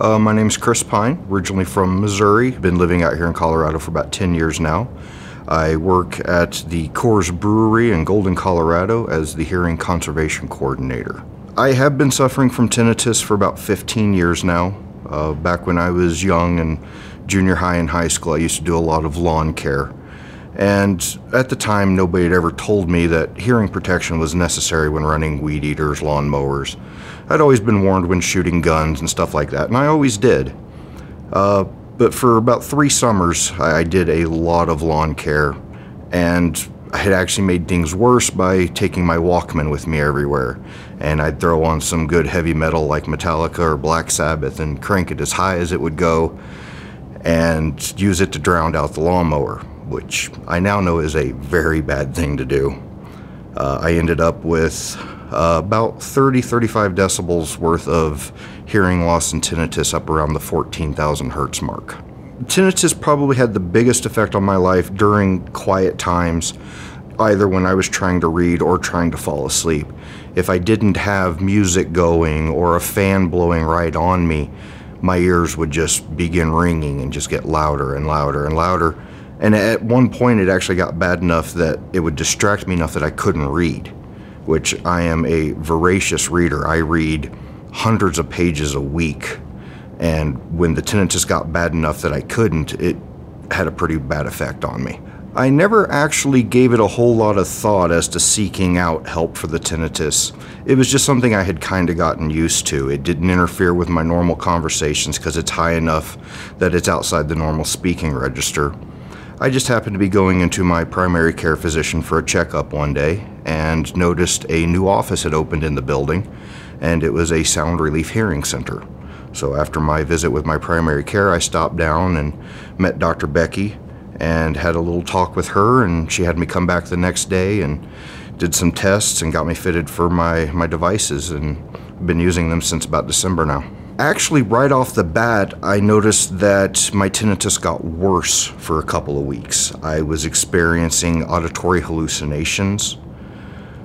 My name's Chris Pine, originally from Missouri. Been living out here in Colorado for about 10 years now. I work at the Coors Brewery in Golden, Colorado as the Hearing Conservation Coordinator. I have been suffering from tinnitus for about 15 years now. Back when I was young and junior high and high school, I used to do a lot of lawn care. And at the time, nobody had ever told me that hearing protection was necessary when running weed eaters, lawn mowers. I'd always been warned when shooting guns and stuff like that, and I always did. But for about 3 summers, I did a lot of lawn care, and I had actually made things worse by taking my Walkman with me everywhere. And I'd throw on some good heavy metal like Metallica or Black Sabbath and crank it as high as it would go and use it to drown out the lawnmower, which I now know is a very bad thing to do. I ended up with about 30-35 decibels worth of hearing loss and tinnitus up around the 14,000 hertz mark. Tinnitus probably had the biggest effect on my life during quiet times, either when I was trying to read or trying to fall asleep. If I didn't have music going or a fan blowing right on me, my ears would just begin ringing and just get louder and louder and louder. And at one point it actually got bad enough that it would distract me enough that I couldn't read, which I am a voracious reader. I read hundreds of pages a week. And when the tinnitus got bad enough that I couldn't, it had a pretty bad effect on me. I never actually gave it a whole lot of thought as to seeking out help for the tinnitus. It was just something I had kind of gotten used to. It didn't interfere with my normal conversations because it's high enough that it's outside the normal speaking register. I just happened to be going into my primary care physician for a checkup one day and noticed a new office had opened in the building, and it was a sound relief hearing center. So after my visit with my primary care, I stopped down and met Dr. Becky and had a little talk with her, and she had me come back the next day and did some tests and got me fitted for my devices, and been using them since about December now. Actually, right off the bat, I noticed that my tinnitus got worse for a couple of weeks. I was experiencing auditory hallucinations.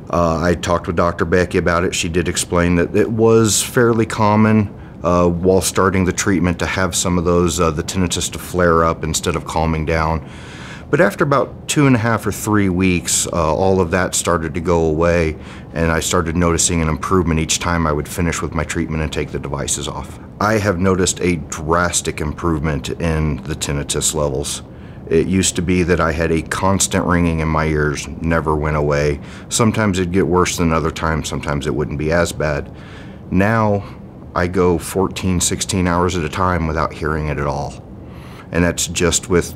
I talked with Dr. Becky about it. She did explain that it was fairly common while starting the treatment to have some of those, the tinnitus to flare up instead of calming down. But after about 2.5 or 3 weeks, all of that started to go away, and I started noticing an improvement each time I would finish with my treatment and take the devices off. I have noticed a drastic improvement in the tinnitus levels. It used to be that I had a constant ringing in my ears, never went away. Sometimes it'd get worse than other times, sometimes it wouldn't be as bad. Now, I go 14, 16 hours at a time without hearing it at all. And that's just with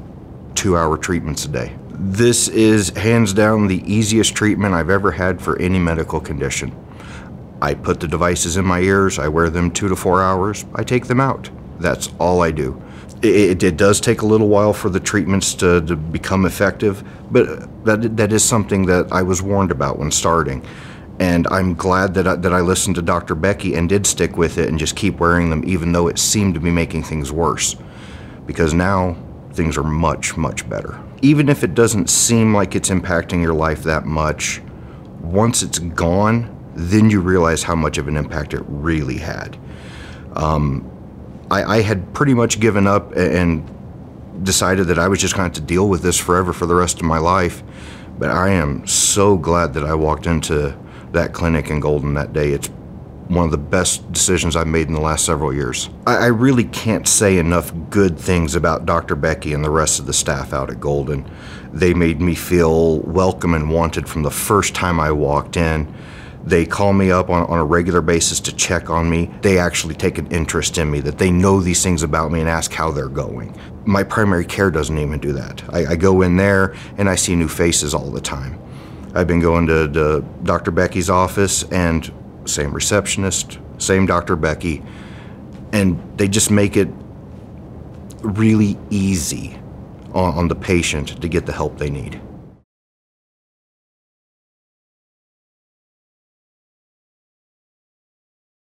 2-hour treatments a day. This is hands down the easiest treatment I've ever had for any medical condition. I put the devices in my ears, I wear them 2 to 4 hours, I take them out. That's all I do. It does take a little while for the treatments to become effective, but that is something that I was warned about when starting. And I'm glad that I listened to Dr. Becky and did stick with it and just keep wearing them, even though it seemed to be making things worse. Because now, things are much, much better. Even if it doesn't seem like it's impacting your life that much, once it's gone, then you realize how much of an impact it really had. I had pretty much given up and decided that I was just going to have to deal with this forever for the rest of my life. But I am so glad that I walked into that clinic in Golden that day. It's one of the best decisions I've made in the last several years. I really can't say enough good things about Dr. Becky and the rest of the staff out at Golden. They made me feel welcome and wanted from the first time I walked in. They call me up on a regular basis to check on me. They actually take an interest in me, that they know these things about me and ask how they're going. My primary care doesn't even do that. I go in there and I see new faces all the time. I've been going to Dr. Becky's office, and same receptionist, same Dr. Becky, and they just make it really easy on the patient to get the help they need.